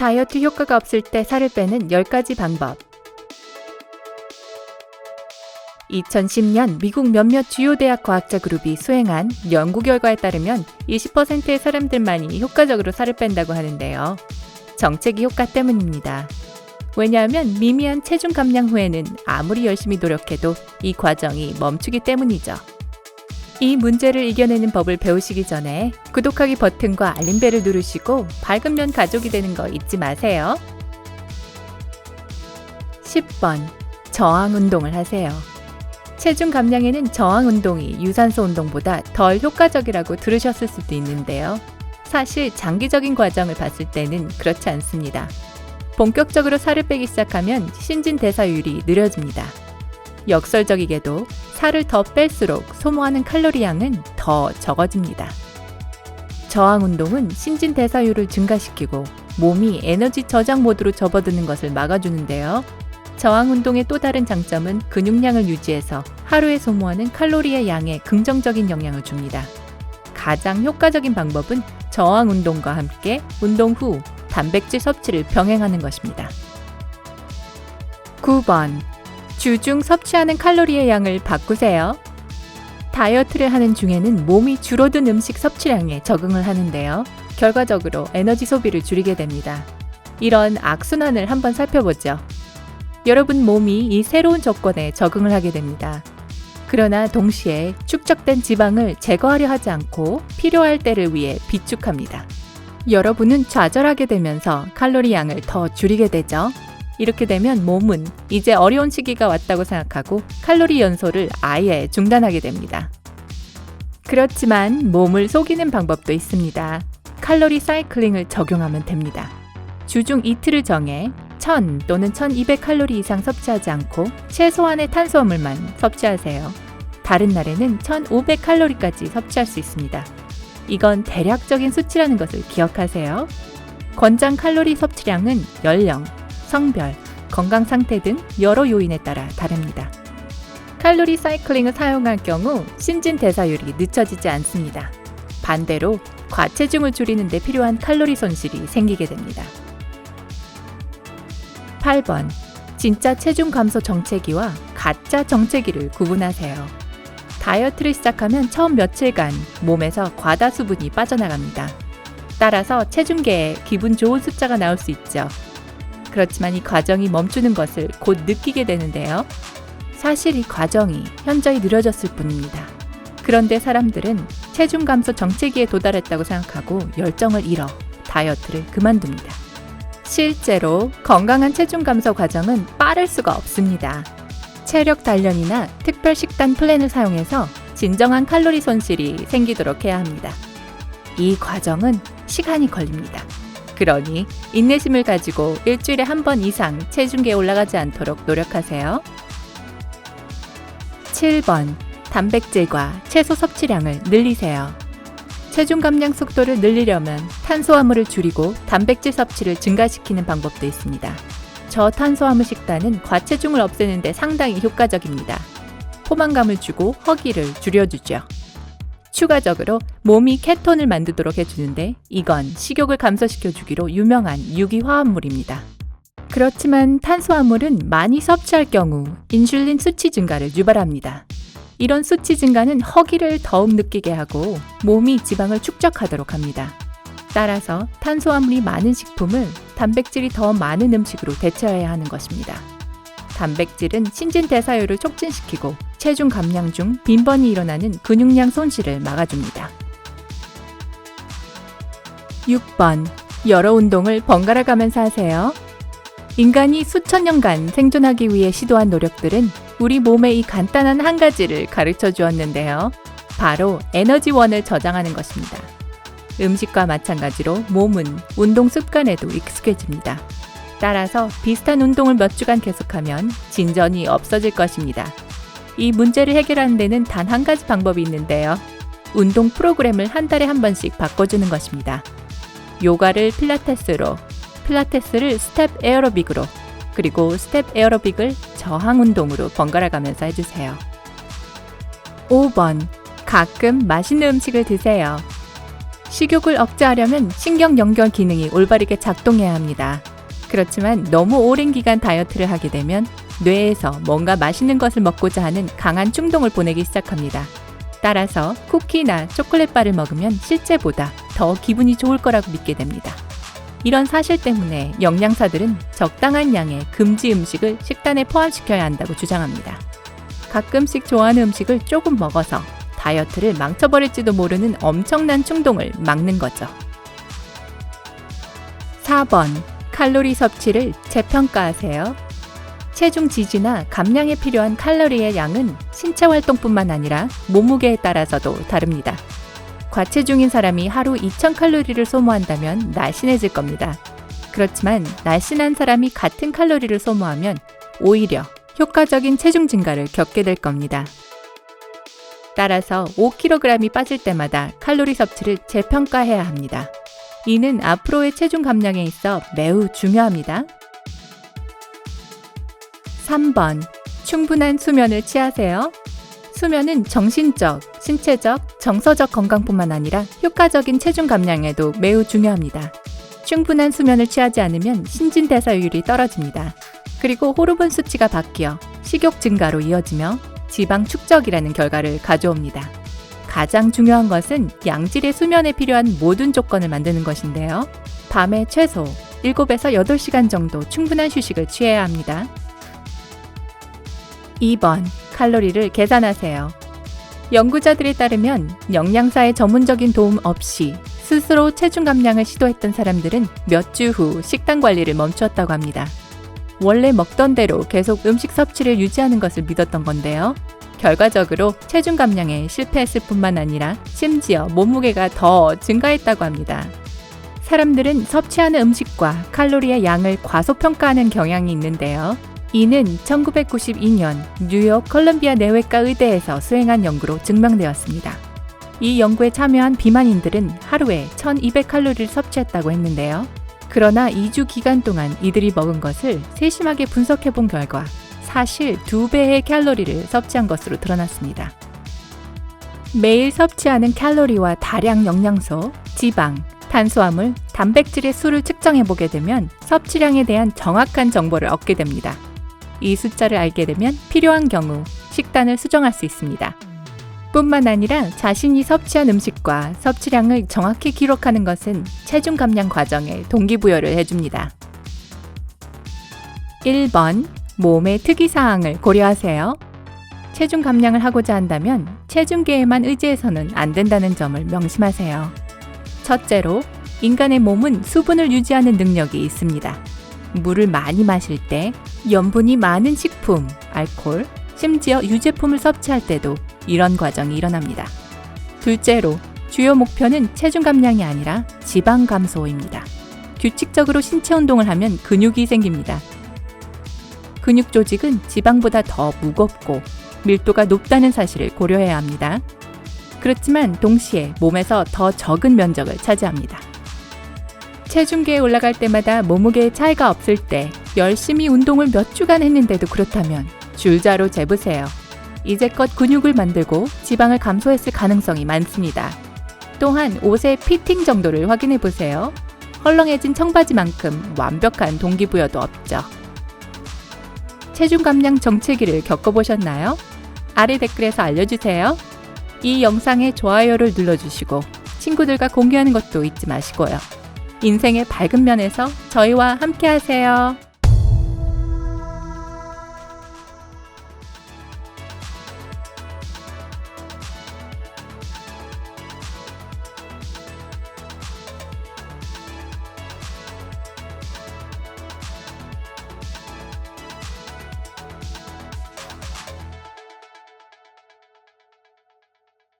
다이어트 효과가 없을 때 살을 빼는 10가지 방법. 2010년 미국 몇몇 주요 대학 과학자 그룹이 수행한 연구 결과에 따르면 20%의 사람들만이 효과적으로 살을 뺀다고 하는데요. 정체기 효과 때문입니다. 왜냐하면 미미한 체중 감량 후에는 아무리 열심히 노력해도 이 과정이 멈추기 때문이죠. 이 문제를 이겨내는 법을 배우시기 전에 구독하기 버튼과 알림벨을 누르시고 밝으면 가족이 되는 거 잊지 마세요. 10번. 저항 운동을 하세요. 체중 감량에는 저항 운동이 유산소 운동보다 덜 효과적이라고 들으셨을 수도 있는데요. 사실 장기적인 과정을 봤을 때는 그렇지 않습니다. 본격적으로 살을 빼기 시작하면 신진대사율이 느려집니다. 역설적이게도 살을 더 뺄수록 소모하는 칼로리 양은 더 적어집니다. 저항 운동은 신진대사율을 증가시키고 몸이 에너지 저장 모드로 접어드는 것을 막아주는데요. 저항 운동의 또 다른 장점은 근육량을 유지해서 하루에 소모하는 칼로리의 양에 긍정적인 영향을 줍니다. 가장 효과적인 방법은 저항 운동과 함께 운동 후 단백질 섭취를 병행하는 것입니다. 9번. 주중 섭취하는 칼로리의 양을 바꾸세요. 다이어트를 하는 중에는 몸이 줄어든 음식 섭취량에 적응을 하는데요. 결과적으로 에너지 소비를 줄이게 됩니다. 이런 악순환을 한번 살펴보죠. 여러분 몸이 이 새로운 조건에 적응을 하게 됩니다. 그러나 동시에 축적된 지방을 제거하려 하지 않고 필요할 때를 위해 비축합니다. 여러분은 좌절하게 되면서 칼로리 양을 더 줄이게 되죠. 이렇게 되면 몸은 이제 어려운 시기가 왔다고 생각하고 칼로리 연소를 아예 중단하게 됩니다. 그렇지만 몸을 속이는 방법도 있습니다. 칼로리 사이클링을 적용하면 됩니다. 주중 이틀을 정해 1000 또는 1200칼로리 이상 섭취하지 않고 최소한의 탄수화물만 섭취하세요. 다른 날에는 1500칼로리까지 섭취할 수 있습니다. 이건 대략적인 수치라는 것을 기억하세요. 권장 칼로리 섭취량은 연령, 성별, 건강 상태 등 여러 요인에 따라 다릅니다. 칼로리 사이클링을 사용할 경우 신진대사율이 늦춰지지 않습니다. 반대로 과체중을 줄이는 데 필요한 칼로리 손실이 생기게 됩니다. 8번. 진짜 체중 감소 정체기와 가짜 정체기를 구분하세요. 다이어트를 시작하면 처음 며칠간 몸에서 과다 수분이 빠져나갑니다. 따라서 체중계에 기분 좋은 숫자가 나올 수 있죠. 그렇지만 이 과정이 멈추는 것을 곧 느끼게 되는데요. 사실 이 과정이 현저히 느려졌을 뿐입니다. 그런데 사람들은 체중 감소 정체기에 도달했다고 생각하고 열정을 잃어 다이어트를 그만둡니다. 실제로 건강한 체중 감소 과정은 빠를 수가 없습니다. 체력 단련이나 특별 식단 플랜을 사용해서 진정한 칼로리 손실이 생기도록 해야 합니다. 이 과정은 시간이 걸립니다. 그러니 인내심을 가지고 일주일에 한 번 이상 체중계에 올라가지 않도록 노력하세요. 7번. 단백질과 채소 섭취량을 늘리세요. 체중 감량 속도를 늘리려면 탄수화물을 줄이고 단백질 섭취를 증가시키는 방법도 있습니다. 저탄수화물 식단은 과체중을 없애는 데 상당히 효과적입니다. 포만감을 주고 허기를 줄여주죠. 추가적으로 몸이 케톤을 만들도록 해주는데 이건 식욕을 감소시켜주기로 유명한 유기화합물입니다. 그렇지만 탄수화물은 많이 섭취할 경우 인슐린 수치 증가를 유발합니다. 이런 수치 증가는 허기를 더욱 느끼게 하고 몸이 지방을 축적하도록 합니다. 따라서 탄수화물이 많은 식품을 단백질이 더 많은 음식으로 대체해야 하는 것입니다. 단백질은 신진대사율을 촉진시키고 체중 감량 중 빈번히 일어나는 근육량 손실을 막아줍니다. 6번. 여러 운동을 번갈아 가면서 하세요. 인간이 수천 년간 생존하기 위해 시도한 노력들은 우리 몸의 이 간단한 한 가지를 가르쳐 주었는데요. 바로 에너지원을 저장하는 것입니다. 음식과 마찬가지로 몸은 운동 습관에도 익숙해집니다. 따라서 비슷한 운동을 몇 주간 계속하면 진전이 없어질 것입니다. 이 문제를 해결하는 데는 단 한 가지 방법이 있는데요. 운동 프로그램을 한 달에 한 번씩 바꿔주는 것입니다. 요가를 필라테스로, 필라테스를 스텝 에어로빅으로, 그리고 스텝 에어로빅을 저항 운동으로 번갈아 가면서 해주세요. 5번. 가끔 맛있는 음식을 드세요. 식욕을 억제하려면 신경 연결 기능이 올바르게 작동해야 합니다. 그렇지만 너무 오랜 기간 다이어트를 하게 되면 뇌에서 뭔가 맛있는 것을 먹고자 하는 강한 충동을 보내기 시작합니다. 따라서 쿠키나 초콜릿바를 먹으면 실제보다 더 기분이 좋을 거라고 믿게 됩니다. 이런 사실 때문에 영양사들은 적당한 양의 금지 음식을 식단에 포함시켜야 한다고 주장합니다. 가끔씩 좋아하는 음식을 조금 먹어서 다이어트를 망쳐버릴지도 모르는 엄청난 충동을 막는 거죠. 4번. 칼로리 섭취를 재평가하세요. 체중 지지나 감량에 필요한 칼로리의 양은 신체 활동뿐만 아니라 몸무게에 따라서도 다릅니다. 과체중인 사람이 하루 2000칼로리를 소모한다면 날씬해질 겁니다. 그렇지만 날씬한 사람이 같은 칼로리를 소모하면 오히려 효과적인 체중 증가를 겪게 될 겁니다. 따라서 5kg이 빠질 때마다 칼로리 섭취를 재평가해야 합니다. 이는 앞으로의 체중 감량에 있어 매우 중요합니다. 3번. 충분한 수면을 취하세요. 수면은 정신적, 신체적, 정서적 건강뿐만 아니라 효과적인 체중 감량에도 매우 중요합니다. 충분한 수면을 취하지 않으면 신진대사율이 떨어집니다. 그리고 호르몬 수치가 바뀌어 식욕 증가로 이어지며 지방 축적이라는 결과를 가져옵니다. 가장 중요한 것은 양질의 수면에 필요한 모든 조건을 만드는 것인데요. 밤에 최소 7에서 8시간 정도 충분한 휴식을 취해야 합니다. 2번. 칼로리를 계산하세요. 연구자들에 따르면 영양사의 전문적인 도움 없이 스스로 체중 감량을 시도했던 사람들은 몇 주 후 식단 관리를 멈추었다고 합니다. 원래 먹던 대로 계속 음식 섭취를 유지하는 것을 믿었던 건데요. 결과적으로 체중 감량에 실패했을 뿐만 아니라 심지어 몸무게가 더 증가했다고 합니다. 사람들은 섭취하는 음식과 칼로리의 양을 과소평가하는 경향이 있는데요. 이는 1992년 뉴욕 컬럼비아 내외과 의대에서 수행한 연구로 증명되었습니다. 이 연구에 참여한 비만인들은 하루에 1200칼로리를 섭취했다고 했는데요. 그러나 2주 기간 동안 이들이 먹은 것을 세심하게 분석해 본 결과 사실 2배의 칼로리를 섭취한 것으로 드러났습니다. 매일 섭취하는 칼로리와 다량 영양소, 지방, 탄수화물, 단백질의 수를 측정해 보게 되면 섭취량에 대한 정확한 정보를 얻게 됩니다. 이 숫자를 알게 되면 필요한 경우 식단을 수정할 수 있습니다. 뿐만 아니라 자신이 섭취한 음식과 섭취량을 정확히 기록하는 것은 체중 감량 과정에 동기부여를 해줍니다. 1번. 몸의 특이사항을 고려하세요. 체중 감량을 하고자 한다면 체중계에만 의지해서는 안 된다는 점을 명심하세요. 첫째로, 인간의 몸은 수분을 유지하는 능력이 있습니다. 물을 많이 마실 때, 염분이 많은 식품, 알코올, 심지어 유제품을 섭취할 때도 이런 과정이 일어납니다. 둘째로, 주요 목표는 체중 감량이 아니라 지방 감소입니다. 규칙적으로 신체 운동을 하면 근육이 생깁니다. 근육 조직은 지방보다 더 무겁고 밀도가 높다는 사실을 고려해야 합니다. 그렇지만 동시에 몸에서 더 적은 면적을 차지합니다. 체중계에 올라갈 때마다 몸무게의 차이가 없을 때 열심히 운동을 몇 주간 했는데도 그렇다면 줄자로 재보세요. 이제껏 근육을 만들고 지방을 감소했을 가능성이 많습니다. 또한 옷의 피팅 정도를 확인해 보세요. 헐렁해진 청바지만큼 완벽한 동기부여도 없죠. 체중 감량 정체기를 겪어보셨나요? 아래 댓글에서 알려주세요. 이 영상에 좋아요를 눌러주시고 친구들과 공유하는 것도 잊지 마시고요. 인생의 밝은 면에서 저희와 함께 하세요.